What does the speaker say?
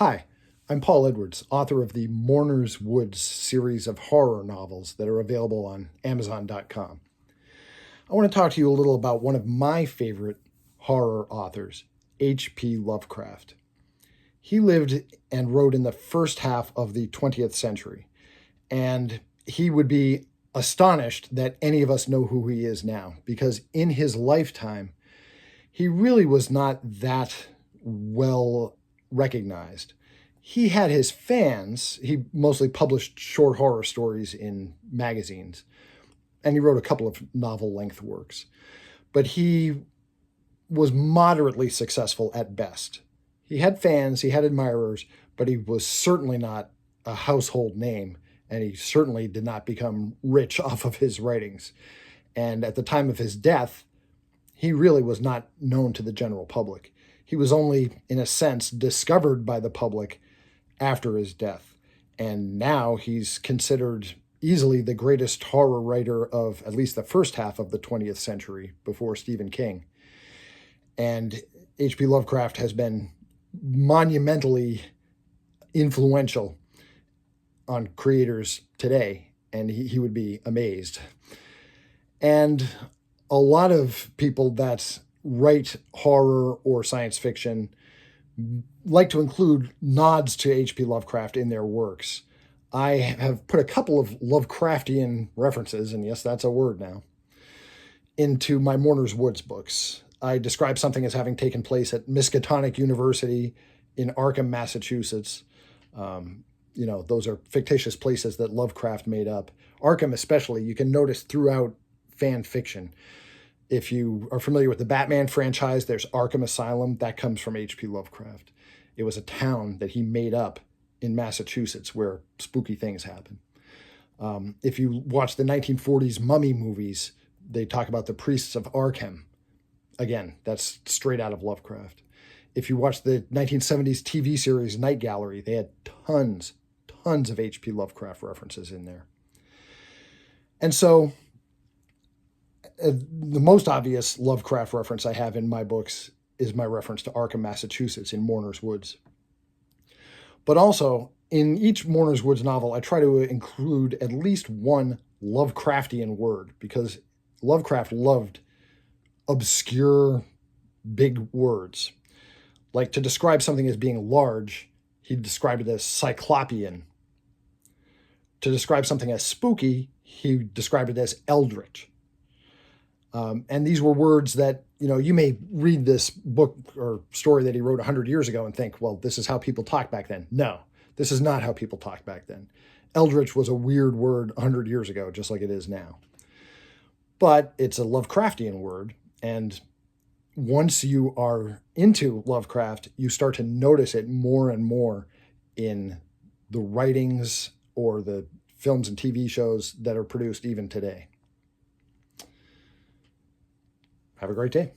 Hi, I'm Paul Edwards, author of the Mourner's Woods series of horror novels that are available on Amazon.com. I want to talk to you a little about one of my favorite horror authors, H.P. Lovecraft. He lived and wrote in the first half of the 20th century, and he would be astonished that any of us know who he is now, because in his lifetime, he really was not that well recognized. He had his fans. He mostly published short horror stories in magazines, and he wrote a couple of novel-length works. But he was moderately successful at best. He had fans, he had admirers, but he was certainly not a household name, and he certainly did not become rich off of his writings. And at the time of his death, he really was not known to the general public. He was only, in a sense, discovered by the public after his death. And now he's considered easily the greatest horror writer of at least the first half of the 20th century, before Stephen King. And H.P. Lovecraft has been monumentally influential on creators today, and he would be amazed. And a lot of people that write horror or science fiction like to include nods to H.P. Lovecraft in their works. I have put a couple of Lovecraftian references, and yes, that's a word now, into my Mourner's Woods books. I describe something as having taken place at Miskatonic University in Arkham, Massachusetts. Those are fictitious places that Lovecraft made up. Arkham especially, you can notice throughout fan fiction. If you are familiar with the Batman franchise, there's Arkham Asylum. That comes from H.P. Lovecraft. It was a town that he made up in Massachusetts where spooky things happen. If you watch the 1940s mummy movies, they talk about the priests of Arkham. Again, that's straight out of Lovecraft. If you watch the 1970s TV series Night Gallery, they had tons of H.P. Lovecraft references in there. And so the most obvious Lovecraft reference I have in my books is my reference to Arkham, Massachusetts in Mourner's Woods. But also, in each Mourner's Woods novel, I try to include at least one Lovecraftian word, because Lovecraft loved obscure, big words. Like, to describe something as being large, he described it as cyclopean. To describe something as spooky, he described it as eldritch. And these were words that, you may read this book or story that he wrote 100 years ago and think, well, this is how people talked back then. No, this is not how people talked back then. Eldritch was a weird word 100 years ago, just like it is now. But it's a Lovecraftian word, and once you are into Lovecraft, you start to notice it more and more in the writings or the films and TV shows that are produced even today. Have a great day.